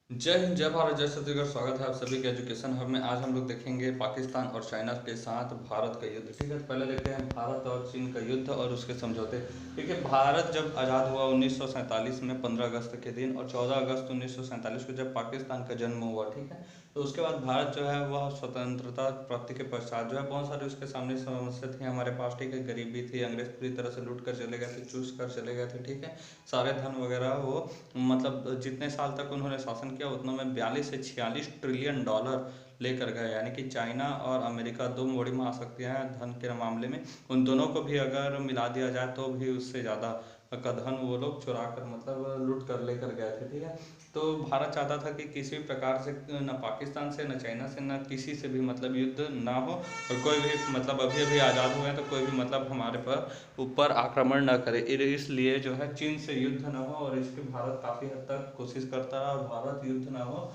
जय हिंद, जय भारत, जय छत्तीसगढ़। स्वागत है आप सभी के एजुकेशन हब में। आज हम लोग देखेंगे पाकिस्तान और चाइना के साथ भारत का युद्ध। ठीक है, पहले देखते हैं भारत और चीन का युद्ध और उसके समझौते। ठीक है, भारत जब आज़ाद हुआ 1947 में 15 अगस्त के दिन, और 14 अगस्त 1947 को जब पाकिस्तान का जन्म हुआ। ठीक है, तो उसके बाद भारत जो है वह स्वतंत्रता प्राप्ति के पश्चात जो है बहुत सारे उसके सामने समस्या थी हमारे पास। ठीक है, गरीबी थी, अंग्रेज पूरी तरह से लूट कर चले गए थे, चूस कर चले गए थे। ठीक है, सारे धन वगैरह वो मतलब जितने साल तक उन्होंने शासन किया उतनों में 42 से 46 ट्रिलियन डॉलर लेकर गए। यानी कि चाइना और अमेरिका दो बड़ी महाशक्तियां हैं धन के मामले में। उन दोनों को भी अगर मिला दिया जाए तो भी उससे ज़्यादा का धन वो लोग चुरा कर मतलब लूट कर लेकर गए थे। ठीक है, तो भारत चाहता था कि किसी भी प्रकार से न पाकिस्तान से, न चाइना से, न किसी से भी मतलब युद्ध ना हो, और कोई भी मतलब अभी अभी आज़ाद हुए हैं तो कोई भी मतलब हमारे पर ऊपर आक्रमण न करे। इसलिए जो है चीन से युद्ध न हो, और इसकी भारत काफ़ी हद तक कोशिश करता रहा, और भारत युद्ध न हो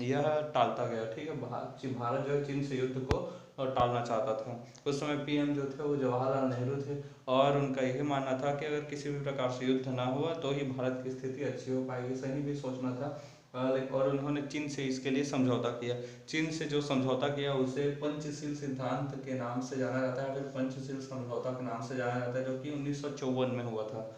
यह टालता गया। ठीक है, भारत जो है चीन से युद्ध को टालना चाहता था। उस समय पीएम जो थे वो जवाहरलाल नेहरू थे, और उनका यही मानना था कि अगर किसी भी प्रकार से युद्ध ना हुआ तो ही भारत की स्थिति अच्छी हो पाएगी। सही भी सोचना था। और उन्होंने चीन से इसके लिए समझौता किया। चीन से जो समझौता किया उसे पंचशील सिद्धांत के नाम से जाना जाता है, फिर पंचशील समझौता के नाम से जाना जाता है, जो कि 1954 में हुआ था।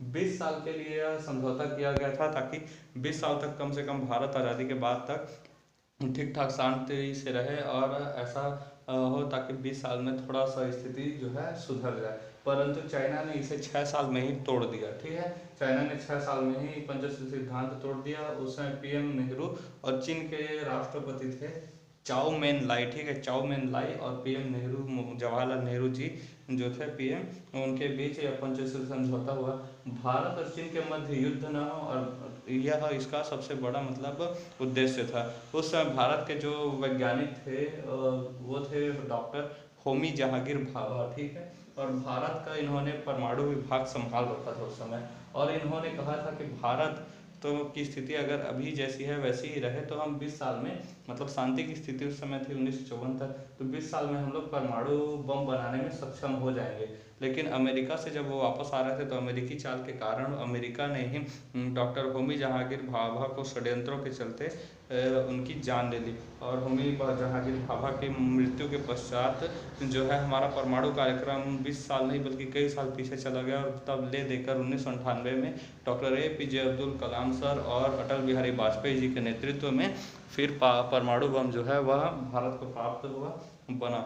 20 साल के लिए यह समझौता किया गया था, ताकि 20 साल तक कम से कम भारत आज़ादी के बाद तक ठीक ठाक शांति से रहे, और ऐसा हो ताकि 20 साल में थोड़ा सा स्थिति जो है सुधर जाए। परंतु चाइना ने इसे 6 साल में ही तोड़ दिया। ठीक है, चाइना ने 6 साल में ही पंचशील सिद्धांत तोड़ दिया। उसमें पीएम नेहरू और चीन के राष्ट्रपति थे चाउ मेन लाई। ठीक है, चाउ मेन लाई और पीएम नेहरू, जवाहरलाल नेहरू जी जो थे पीएम, उनके बीच यह पंचशील समझौता हुआ। भारत और चीन के मध्य युद्ध न हो, और यह इसका सबसे बड़ा मतलब उद्देश्य था। उस समय भारत के जो वैज्ञानिक थे वो थे डॉक्टर होमी जहांगीर भाभा। ठीक है, और भारत का इन्होंने परमाणु विभाग संभाल रखा था उस समय। और इन्होंने कहा था कि भारत तो की स्थिति अगर अभी जैसी है वैसी ही रहे तो हम 20 साल में, मतलब शांति की स्थिति उस समय थी 1954 तक, तो 20 साल में हम लोग परमाणु बम बनाने में सक्षम हो जाएंगे। लेकिन अमेरिका से जब वो वापस आ रहे थे तो अमेरिकी चाल के कारण अमेरिका ने ही डॉक्टर होमी जहांगीर भाभा को षड्यंत्रों के चलते उनकी जान ले ली। और होमी जहांगीर भाभा की मृत्यु के पश्चात जो है हमारा परमाणु कार्यक्रम 20 साल नहीं बल्कि कई साल पीछे चला गया, और तब ले देकर 1998 में doctor APJ Abdul Kalam sir और अटल बिहारी वाजपेयी जी के नेतृत्व में फिर परमाणु बम जो है वह भारत को प्राप्त हुआ, बना,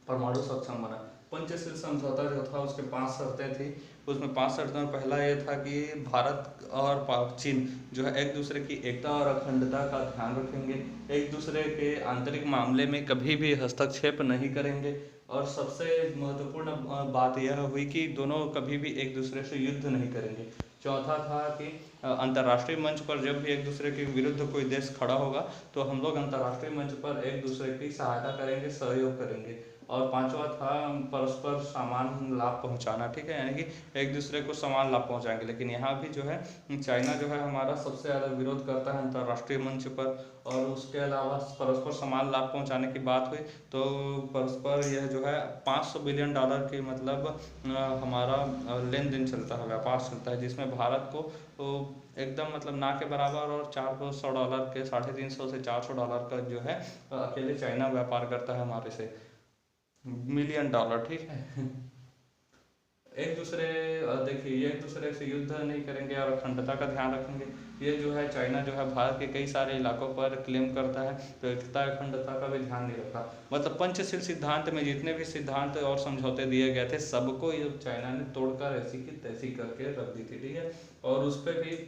परमाणु सक्षम बना। पंचशील समझौता जो था उसके 5 शर्तें थी। उसमें 5 शर्तों में पहला ये था कि भारत और चीन जो है एक दूसरे की एकता और अखंडता का ध्यान रखेंगे, एक दूसरे के आंतरिक मामले में कभी भी हस्तक्षेप नहीं करेंगे, और सबसे महत्वपूर्ण बात यह हुई कि दोनों कभी भी एक दूसरे से युद्ध नहीं करेंगे। चौथा था कि अंतर्राष्ट्रीय मंच पर जब भी एक दूसरे के विरुद्ध कोई देश खड़ा होगा तो हम लोग अंतर्राष्ट्रीय मंच पर एक दूसरे की सहायता करेंगे, सहयोग करेंगे। और पांचवा था परस्पर समान लाभ पहुंचाना। ठीक है, यानी कि एक दूसरे को समान लाभ पहुंचाएंगे। लेकिन यहाँ भी जो है चाइना जो है हमारा सबसे ज़्यादा विरोध करता है अंतर्राष्ट्रीय मंच पर। और उसके अलावा परस्पर समान लाभ पहुंचाने की बात हुई तो परस्पर यह जो है 500 बिलियन डॉलर की मतलब हमारा लेन देन चलता है, व्यापार चलता है, जिसमें भारत को एकदम मतलब ना के बराबर, और $400 के $350 से $400 का जो है अकेले चाइना व्यापार करता है हमारे से मिलियन डॉलर। ठीक है, एक दूसरे देखिए एक दूसरे से युद्ध नहीं करेंगे और अखंडता का ध्यान रखेंगे। ये जो है चाइना जो है भारत के कई सारे इलाकों पर क्लेम करता है, तो एकता अखंडता का भी ध्यान नहीं रखा। मतलब पंचशील सिद्धांत में जितने भी सिद्धांत और समझौते दिए गए थे सबको ये चाइना ने तोड़कर ऐसी की तैसी करके रख दी थी। ठीक है, और उस पर भी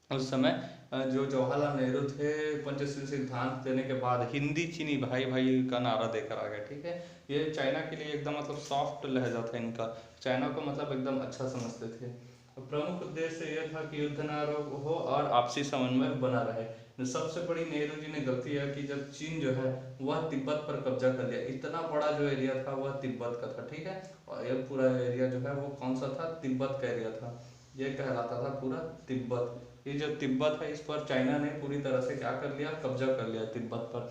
उस समय जो जवाहरलाल नेहरू थे पंचशील सिद्धांत देने के बाद हिंदी चीनी भाई भाई का नारा देकर आ गए। ठीक है, ये चाइना के लिए एकदम मतलब सॉफ्ट लहजा था इनका, चाइना को मतलब एकदम अच्छा समझते थे। प्रमुख उद्देश्य यह था कि युद्ध न हो और आपसी समन्वय बना रहे। सबसे बड़ी नेहरू जी ने गलती है कि जब चीन जो है वह तिब्बत पर कब्जा कर लिया, इतना बड़ा जो एरिया था वह तिब्बत का था। ठीक है, और यह पूरा एरिया जो है वो कौन सा था, तिब्बत का एरिया था। ये कहलाता था पूरा तिब्बत। ये जो तिब्बत है इस पर चाइना ने पूरी तरह से क्या कर लिया, कब्जा कर लिया तिब्बत पर।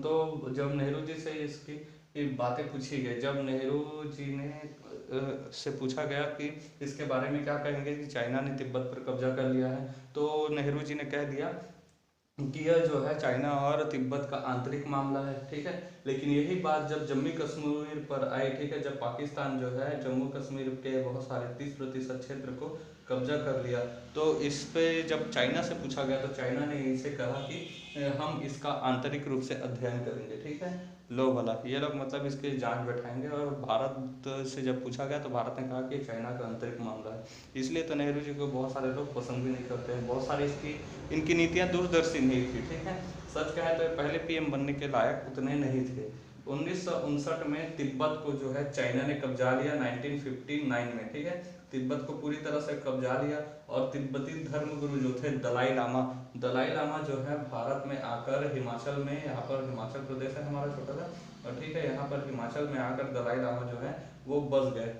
तो जब नेहरू जी से इसकी बातें पूछी गई, जब नेहरू जी ने से पूछा गया कि इसके बारे में क्या कहेंगे कि चाइना ने तिब्बत पर कब्जा कर लिया है, तो नेहरू जी ने कह दिया कि यह जो है चाइना और तिब्बत का आंतरिक मामला है, ठीक है। लेकिन यही बात जब जम्मू कश्मीर पर आई, ठीक है, जब पाकिस्तान जो है जम्मू कश्मीर के बहुत सारे 30% क्षेत्र को कब्जा कर लिया, तो इस पे जब चाइना से पूछा गया तो चाइना ने इसे कहा कि हम इसका आंतरिक रूप से अध्ययन करेंगे, ठीक है। लो भला, ये लोग मतलब इसकी जांच बैठाएंगे। और भारत से जब पूछा गया तो भारत ने कहा कि चाइना का आंतरिक मामला है। इसलिए तो नेहरू जी को बहुत सारे लोग पसंद भी नहीं करते हैं, बहुत सारी इनकी नीतियाँ दूरदर्शी नहीं थी, ठीक है। सच कहे तो पहले पीएम बनने के लायक उतने नहीं थे। 1959 में तिब्बत को जो है चाइना ने कब्जा लिया 1959 में, ठीक है। तिब्बत को पूरी तरह से कब्जा लिया और तिब्बती धर्मगुरु जो थे दलाई लामा जो है भारत में आकर हिमाचल में, यहाँ पर हिमाचल प्रदेश है हमारा छोटा सा, और ठीक है, यहाँ पर हिमाचल में आकर दलाई लामा जो है वो बस गए,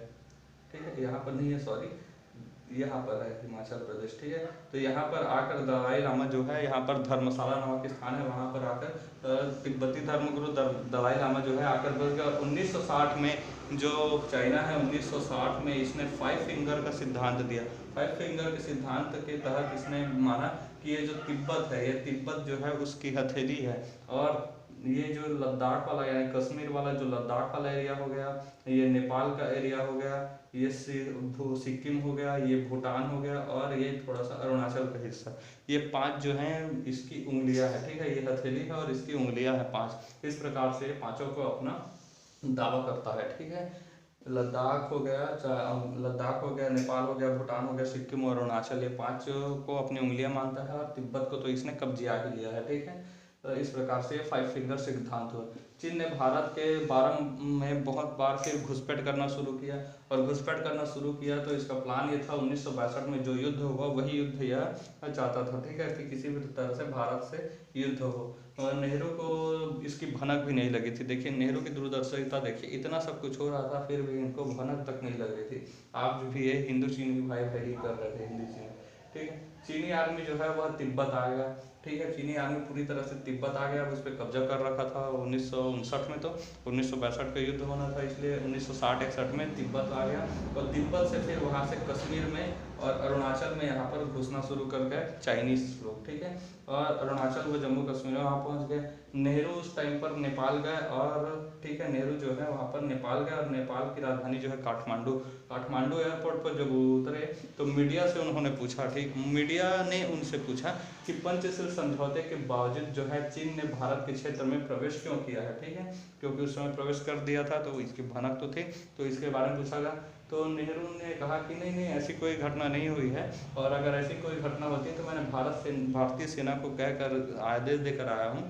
ठीक है। यहाँ पर नहीं है, सॉरी, यहाँ पर है हिमाचल प्रदेश, ठीक है। तो यहाँ पर आकर दलाई लामा जो है, यहाँ पर धर्मशाला नामक स्थान है, वहाँ पर आकर तिब्बती धर्मगुरु दलाई लामा जो है आकर बस गए। और 1960 में जो चाइना है, 1960 में इसने 5 फिंगर का सिद्धांत दिया। 5 फिंगर के सिद्धांत के तहत इसने माना कि ये जो तिब्बत है, ये तिब्बत जो है उसकी हथेली है। और ये जो लद्दाख वाला यानी कश्मीर वाला जो लद्दाख वाला एरिया हो गया, ये नेपाल का एरिया हो गया, ये सिक्किम हो गया, ये भूटान हो गया, और ये थोड़ा सा अरुणाचल का हिस्सा, ये 5 जो हैं इसकी उंगलियां हैं, ठीक है। ये हथेली है और इसकी उंगलियां हैं 5। इस प्रकार से पांचों को अपना दावा करता है, ठीक है। लद्दाख हो गया, नेपाल हो गया, भूटान हो गया, सिक्किम और अरुणाचल, ये 5 को अपनी उंगलियां मानता है। और तिब्बत को तो इसने कब्जा ही लिया है, ठीक है। तो इस प्रकार से 5 फिंगर सिद्धांत हुआ। चीन ने भारत के बारम में बहुत बार फिर घुसपैठ करना शुरू किया, और घुसपैठ करना शुरू किया तो इसका प्लान ये था 1962 में जो युद्ध हुआ वही युद्ध यह चाहता था, ठीक है, कि किसी भी तरह से भारत से युद्ध हो। और नेहरू को इसकी भनक भी नहीं लगी थी। देखिए नेहरू की दूरदर्शिता देखिए, इतना सब कुछ हो रहा था फिर भी इनको भनक तक नहीं लग रही थी। आप भी ये हिंदू चीनी भाई भाई कर रहे थे, हिंदी चीनी, ठीक है। चीनी आर्मी जो है वह तिब्बत आ गया, ठीक है। चीनी आर्मी पूरी तरह से तिब्बत आ गया, उस पर कब्जा कर रखा था 1959 में। तो 1962 का युद्ध होना था, इसलिए 1960-61 में तिब्बत आ गया। और तिब्बत से फिर वहाँ से कश्मीर में और अरुणाचल में यहाँ पर घुसना शुरू कर गए चाइनीज लोग, ठीक है। और अरुणाचल व जम्मू कश्मीर में वहाँ पहुँच गए। नेहरू उस टाइम पर नेपाल गए, और ठीक है, नेहरू जो है वहाँ पर नेपाल गए, और नेपाल की राजधानी जो है काठमांडू एयरपोर्ट पर जब उतरे तो मीडिया से उन्होंने पूछा, ठीक, मीडिया ने उनसे पूछा कि पंचशील समझौते के बावजूद जो है चीन ने भारत के क्षेत्र में प्रवेश क्यों किया है, ठीक है। क्योंकि उस समय प्रवेश कर दिया था तो इसकी भनक तो थी, तो इसके बारे में पूछा गया। तो नेहरू ने कहा कि नहीं ऐसी कोई घटना नहीं हुई है, और अगर ऐसी कोई घटना होती है तो मैंने भारतीय सेना को कहकर आदेश देकर आया हूँ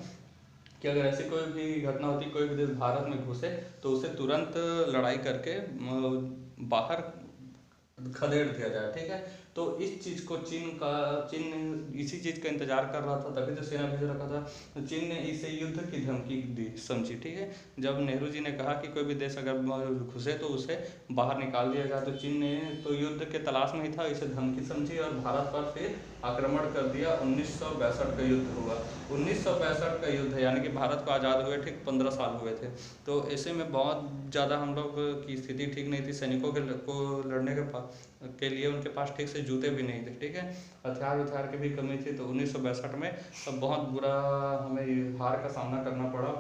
कि अगर ऐसी कोई भी घटना होती, कोई भी देश भारत में घुसे तो उसे तुरंत लड़ाई करके बाहर खदेड़ दिया जाए, ठीक है। तो इस चीज़ को चीन इसी चीज़ का इंतजार कर रहा था, तभी तो सेना भेज रखा था। तो चीन ने इसे युद्ध की धमकी दी समझी, ठीक है। जब नेहरू जी ने कहा कि कोई भी देश अगर घुसे तो उसे बाहर निकाल दिया जाए, तो चीन ने तो युद्ध के तलाश में ही था, इसे धमकी समझी और भारत पर फिर आक्रमण कर दिया। 1962 का युद्ध हुआ। 1962 का युद्ध यानी कि भारत को आज़ाद हुए ठीक 15 साल हुए थे। तो ऐसे में बहुत ज़्यादा हम लोग की स्थिति ठीक नहीं थी, सैनिकों को लड़ने के लिए उनके पास ठीक से जूते भी नहीं थे, ठीक है, हथियार की भी कमी थी। तो 1962 में तब बहुत बुरा हमें हार का सामना करना पड़ा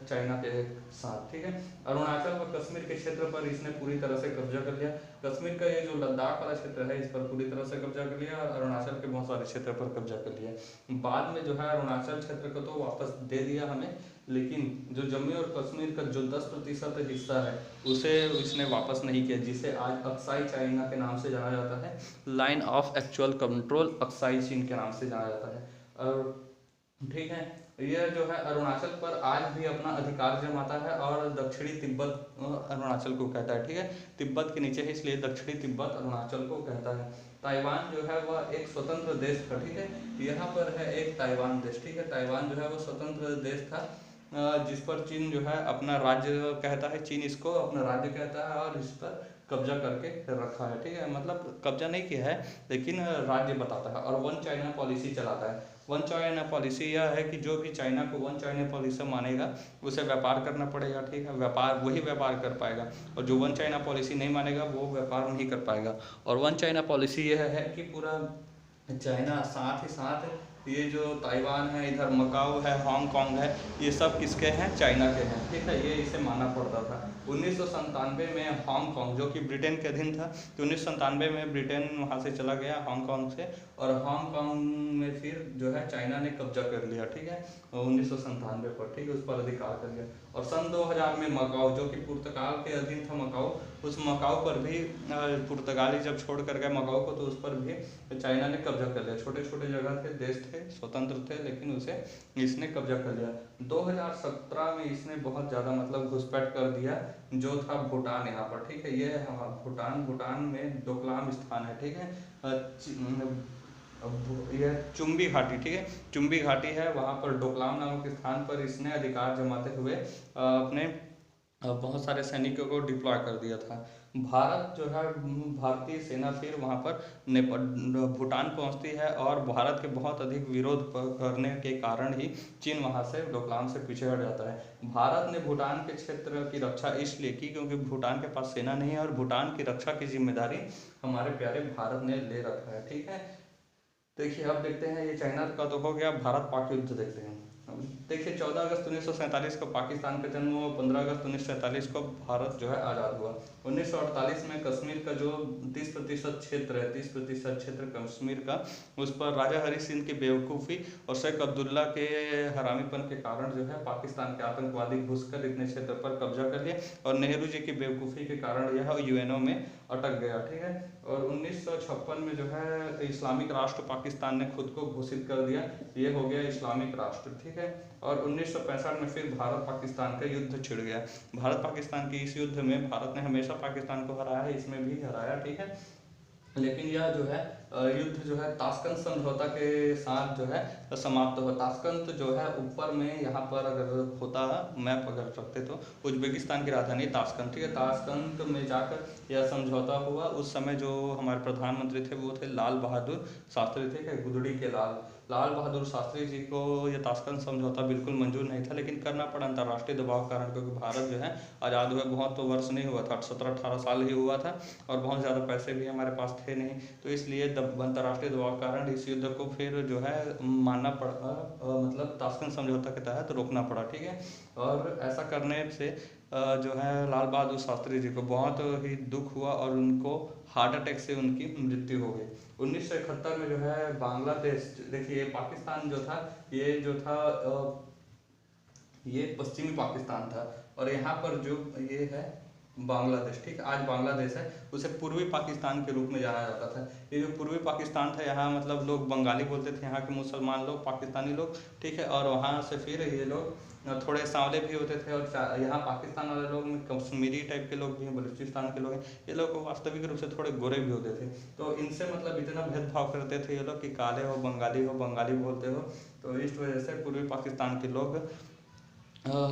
चाइना के साथ, ठीक है। अरुणाचल व कश्मीर के क्षेत्र पर इसने पूरी तरह से कब्जा कर लिया। कश्मीर का ये जो लद्दाख वाला क्षेत्र है इस पर पूरी तरह से कब्जा कर लिया, और अरुणाचल के बहुत सारे क्षेत्र पर कब्जा कर लिया। बाद में जो है अरुणाचल क्षेत्र को तो वापस दे दिया हमें, लेकिन जो जम्मू और कश्मीर का जो 10% हिस्सा है उसे इसने वापस नहीं किया, जिसे आज अक्साई चाइना के नाम से जाना जाता है। Line of actual control Aksai चीन के नाम से जाना जाता है। और ठीक है, यह जो है अरुणाचल पर आज भी अपना अधिकार जमाता है, और दक्षिणी तिब्बत अरुणाचल को कहता है, ठीक है। तिब्बत के नीचे है इसलिए दक्षिणी तिब्बत अरुणाचल को कहता है। ताइवान जो है वह एक स्वतंत्र देश था, ठीक है। यहाँ पर है एक ताइवान देश, ठीक है। ताइवान जो है वो स्वतंत्र देश था, जिस पर चीन जो है अपना राज्य कहता है, चीन इसको अपना राज्य कहता है और इस पर कब्जा करके रखा है, ठीक है। मतलब कब्जा नहीं किया है लेकिन राज्य बताता है, और वन चाइना पॉलिसी चलाता है। वन चाइना पॉलिसी यह है कि जो भी चाइना को वन चाइना पॉलिसी मानेगा उसे व्यापार करना पड़ेगा, ठीक है। वही व्यापार कर पाएगा, और जो वन चाइना पॉलिसी नहीं मानेगा वो व्यापार नहीं कर पाएगा। और वन चाइना पॉलिसी यह है कि पूरा चाइना साथ ही साथ ये जो ताइवान है, इधर मकाऊ है, हांगकांग है, ये सब किसके हैं? चाइना के हैं, ठीक है। ये इसे माना पड़ता था। 1997 में हांगकांग, जो कि ब्रिटेन के अधीन था, तो 1997 में ब्रिटेन वहाँ से चला गया हांगकांग से, और हांगकांग में फिर जो है चाइना ने कब्जा कर लिया, ठीक है, 1997 पर, ठीक है, उस पर अधिकार कर लिया। और सन 2000 में मकाऊ, जो कि पुर्तगाल के अधीन था मकाऊ, उस मकाऊ पर भी पुर्तगाली जब छोड़ कर गए मकाऊ को, तो उस पर भी चाइना ने कब्जा कर लिया। छोटे छोटे जगह थे, देश थे, स्वतंत्र थे, लेकिन उसे इसने कब्जा कर लिया। 2017 में इसने बहुत ज़्यादा मतलब घुसपैठ कर दिया, जो था भूटान यहाँ पर, ठीक है। ये भूटान में डोकलाम स्थान है, ठीक है। यह चुम्बी घाटी, ठीक है, चुम्बी घाटी है, वहाँ पर डोकलाम नामक स्थान पर इसने अधिकार जमाते हुए अपने बहुत सारे सैनिकों को डिप्लॉय कर दिया था। भारत जो है, भारतीय सेना फिर वहाँ पर भूटान पहुँचती है, और भारत के बहुत अधिक विरोध करने के कारण ही चीन वहाँ से डोकलाम से पीछे हट जाता है। भारत ने भूटान के क्षेत्र की रक्षा इसलिए की क्योंकि भूटान के पास सेना नहीं है, और भूटान की रक्षा की जिम्मेदारी हमारे प्यारे भारत ने ले रखा है, ठीक है। देखिए अब देखते हैं, ये चाइना का तो हो गया, भारत पाक युद्ध देखते हैं। देखिए 14 अगस्त 1947 को पाकिस्तान का जन्म हुआ, 15 अगस्त 1947 को भारत जो है आज़ाद हुआ। 1948 में कश्मीर का जो 30% क्षेत्र है, 30% क्षेत्र कश्मीर का, उस पर राजा हरी सिंह की बेवकूफ़ी और शेख अब्दुल्ला के हरामीपन के कारण जो है पाकिस्तान के आतंकवादी घुसकर इतने क्षेत्र पर कब्जा कर लिए, और नेहरू जी की बेवकूफ़ी के कारण यह यूएनओ में अटक गया, ठीक है। और 1956 में जो है इस्लामिक राष्ट्र पाकिस्तान ने खुद को घोषित कर दिया, ये हो गया इस्लामिक राष्ट्र, ठीक है। और 1965 में फिर भारत पाकिस्तान का युद्ध छिड़ गया। भारत पाकिस्तान की इस युद्ध में भारत ने हमेशा पाकिस्तान को हराया है, इसमें भी हराया, ठीक है। लेकिन यह जो है युद्ध जो है ताशकंद समझौता के साथ जो है समाप्त हुआ। ताशकंद जो है ऊपर में यहाँ पर अगर होता मैप अगर रखते तो उज्बेकिस्तान की राजधानी ताशकंद, ठीक है। ताशकंद में जाकर यह समझौता हुआ। उस समय जो हमारे प्रधानमंत्री थे वो थे लाल बहादुर शास्त्री, ठीक है, गुदड़ी के लाल बहादुर शास्त्री जी को यह ताशकंद समझौता बिल्कुल मंजूर नहीं था, लेकिन करना पड़ा अंतर्राष्ट्रीय दबाव कारण, क्योंकि भारत जो है आज़ाद हुए बहुत तो वर्ष नहीं हुआ था, 17-18 साल ही हुआ था, और बहुत ज़्यादा पैसे भी हमारे पास थे नहीं, तो इसलिए अंतर्राष्ट्रीय दबाव कारण इस युद्ध को फिर जो है मानना पड़ा, मतलब ताशकंद समझौता के तहत रोकना पड़ा, ठीक है। और ऐसा करने से जो है लाल बहादुर शास्त्री जी को बहुत ही दुख हुआ, और उनको हार्ट अटैक से उनकी मृत्यु हो गई। 1971 में जो है बांग्लादेश, देखिए पाकिस्तान जो था, ये जो था ये पश्चिमी पाकिस्तान था, और यहाँ पर जो ये है बांग्लादेश, ठीक है, आज बांग्लादेश है, उसे पूर्वी पाकिस्तान के रूप में जाना जाता था। ये जो पूर्वी पाकिस्तान था, यहाँ मतलब लोग बंगाली बोलते थे, यहाँ के मुसलमान लोग, पाकिस्तानी लोग, ठीक है। और वहाँ से फिर ये लोग थोड़े सांवले भी होते थे, और यहाँ पाकिस्तान वाले लोग में कश्मीरी टाइप के लोग भी हैं, बलूचिस्तान के लोग हैं, ये लोग वास्तविक रूप से थोड़े गोरे भी होते थे, तो इनसे मतलब इतना भेदभाव करते थे ये लोग कि काले हो, बंगाली बोलते हो, तो इस वजह से पूर्वी पाकिस्तान के लोग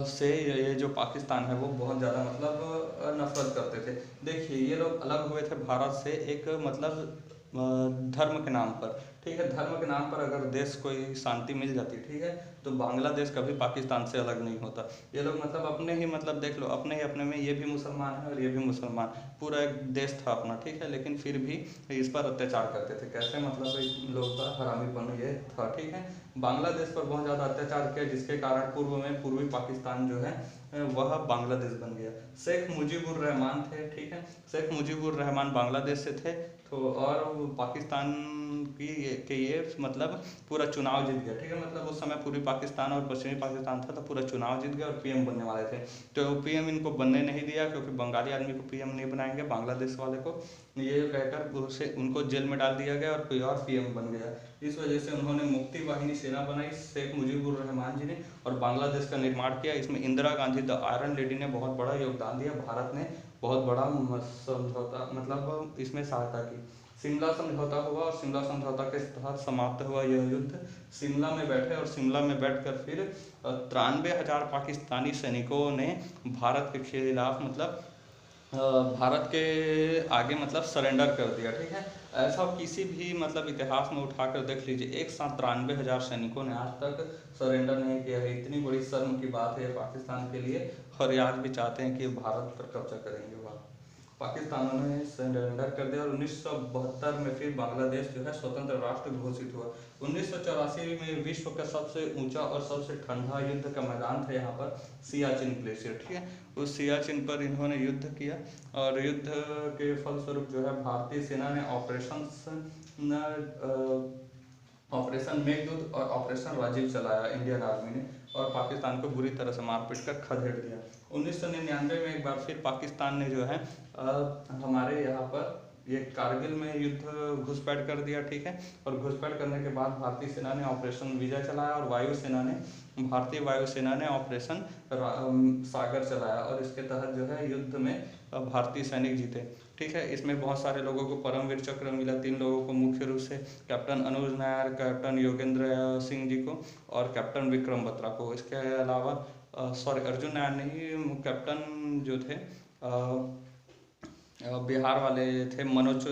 से ये जो पाकिस्तान है वो बहुत ज़्यादा मतलब नफरत करते थे। देखिए ये लोग अलग हुए थे भारत से एक मतलब धर्म के नाम पर, ठीक है, धर्म के नाम पर अगर देश कोई शांति मिल जाती, ठीक है, तो बांग्लादेश कभी पाकिस्तान से अलग नहीं होता। ये लोग मतलब अपने ही मतलब देख लो, अपने ही अपने में ये भी मुसलमान है और ये भी मुसलमान, पूरा एक देश था अपना, ठीक है, लेकिन फिर भी इस पर अत्याचार करते थे। कैसे मतलब इन लोगों का हरामीपन ये था, ठीक है। बांग्लादेश पर बहुत ज़्यादा अत्याचार किया, जिसके कारण पूर्व में पूर्वी पाकिस्तान जो है वह बांग्लादेश बन गया। शेख मुजीबुर रहमान थे, ठीक है, शेख मुजीबुर रहमान बांग्लादेश से थे, तो और पाकिस्तान के ये मतलब पूरा चुनाव जीत गया, ठीक है, मतलब उस समय पूर्वी पाकिस्तान और पश्चिमी पाकिस्तान था, तो पूरा चुनाव जीत गया और पीएम बनने वाले थे, तो पीएम इनको बनने नहीं दिया, क्योंकि बंगाली आदमी को पीएम नहीं बनाएंगे, बांग्लादेश वाले को, ये कहकर उसे उनको जेल में डाल दिया गया और कोई और पीएम बन गया। इस वजह से उन्होंने मुक्ति वाहिनी सेना बनाई शेख मुजीबुर रहमान जी ने, और बांग्लादेश का निर्माण किया। इसमें Indira Gandhi the iron lady ने बहुत बड़ा योगदान दिया, भारत ने बहुत बड़ा समझौता मतलब इसमें सहायता की। शिमला समझौता हुआ, और शिमला समझौता के तहत समाप्त हुआ यह युद्ध। शिमला में बैठे और शिमला में बैठकर फिर 93,000 पाकिस्तानी सैनिकों ने भारत के खिलाफ मतलब भारत के आगे मतलब सरेंडर कर दिया, ठीक है। ऐसा किसी भी मतलब इतिहास में उठाकर देख लीजिए, एक साथ 93,000 सैनिकों ने आज तक सरेंडर नहीं किया है। इतनी बड़ी शर्म की बात है पाकिस्तान के लिए, और आज भी चाहते हैं कि भारत पर कब्जा करेंगे वह। पाकिस्तान ने सरेंडर कर दिया और 1972 में फिर बांग्लादेश जो है स्वतंत्र राष्ट्र घोषित हुआ। 1984 में विश्व का सबसे ऊंचा और सबसे ठंडा युद्ध का मैदान था यहाँ पर सियाचिन ग्लेशियर, ठीक है। उस सियाचिन पर इन्होंने युद्ध किया और युद्ध के फलस्वरूप जो है भारतीय सेना ने ऑपरेशन मेघदूत और ऑपरेशन राजीव चलाया इंडियन आर्मी ने, और पाकिस्तान को बुरी तरह से मारपीट कर खदेड़ दिया। 1999 में एक बार फिर पाकिस्तान ने जो है हमारे यहाँ पर ये कारगिल में युद्ध घुसपैठ कर दिया, ठीक है। और घुसपैठ करने के बाद भारतीय सेना ने ऑपरेशन विजय चलाया और भारतीय वायुसेना ने ऑपरेशन सागर चलाया और इसके तहत जो है युद्ध में भारतीय सैनिक जीते, ठीक है। इसमें बहुत सारे लोगों को परमवीर चक्र मिला, 3 लोगों को मुख्य रूप से कैप्टन अनुज नायर, कैप्टन योगेंद्र सिंह जी को और कैप्टन विक्रम बत्रा को। इसके अलावा अर्जुन नायर नहीं, कैप्टन जो थे बिहार वाले थे मनोज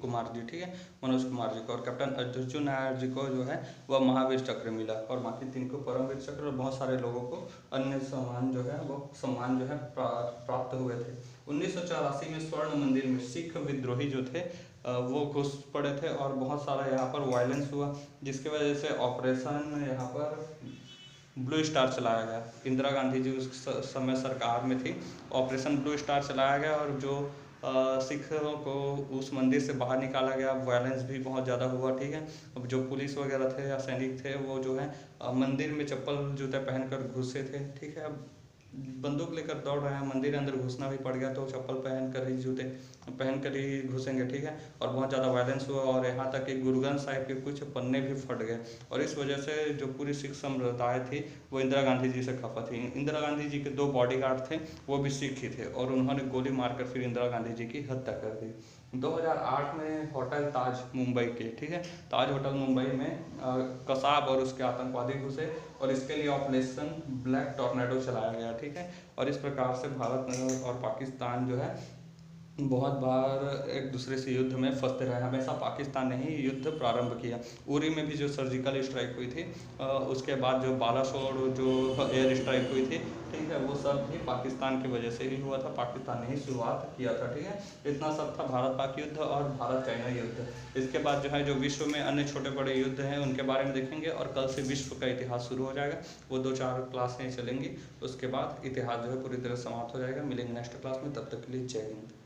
कुमार जी, ठीक है, मनोज कुमार जी को, और कैप्टन अर्जुन नायर जी को जो है वह महावीर चक्र मिला और बाकी 3 को परमवीर चक्र और बहुत सारे लोगों को अन्य सम्मान जो है प्राप्त हुए थे। 1984 में स्वर्ण मंदिर में सिख विद्रोही जो थे वो घुस पड़े थे और बहुत सारा यहाँ पर वायलेंस हुआ, जिसकी वजह से ऑपरेशन यहाँ पर ब्लू स्टार चलाया गया। इंदिरा गांधी जी उस समय सरकार में थी, ऑपरेशन ब्लू स्टार चलाया गया और जो सिखों को उस मंदिर से बाहर निकाला गया। वायलेंस भी बहुत ज़्यादा हुआ, ठीक है। अब जो पुलिस वगैरह थे या सैनिक थे वो जो है मंदिर में चप्पल जूते पहनकर घुसे थे, ठीक है। अब बंदूक लेकर दौड़ रहे हैं, मंदिर अंदर घुसना भी पड़ गया तो चप्पल पहनकर ही जूते पहनकर ही घुसेंगे, ठीक है। और बहुत ज़्यादा वायलेंस हुआ और यहाँ तक कि गुरु ग्रंथ साहिब के कुछ पन्ने भी फट गए और इस वजह से जो पूरी सिख समुदाय थी वो इंदिरा गांधी जी से खफा थी। इंदिरा गांधी जी के 2 बॉडीगार्ड थे, वो भी सिख ही थे और उन्होंने गोली मारकर फिर इंदिरा गांधी जी की हत्या कर दी। 2008 में होटल ताज मुंबई के, ठीक है, ताज होटल मुंबई में कसाब और उसके आतंकवादी घुसे और इसके लिए ऑपरेशन ब्लैक टॉर्नेडो चलाया गया, ठीक है। और इस प्रकार से भारत और पाकिस्तान जो है बहुत बार एक दूसरे से युद्ध में फंसते रहे। हमेशा पाकिस्तान ने ही युद्ध प्रारंभ किया। उरी में भी जो सर्जिकल स्ट्राइक हुई थी, उसके बाद जो बालासोर जो एयर स्ट्राइक हुई थी, ठीक है, वो सब भी पाकिस्तान की वजह से ही हुआ था। पाकिस्तान ने ही शुरुआत किया था, ठीक है। इतना सब था भारत पाक युद्ध और भारत चाइना युद्ध। इसके बाद जो है जो विश्व में अन्य छोटे बड़े युद्ध हैं उनके बारे में देखेंगे और कल से विश्व का इतिहास शुरू हो जाएगा। वो 2-4 क्लासें चलेंगी, उसके बाद इतिहास जो है पूरी तरह समाप्त हो जाएगा। मिलेंगे नेक्स्ट क्लास में, तब तक के लिए जय हिंद।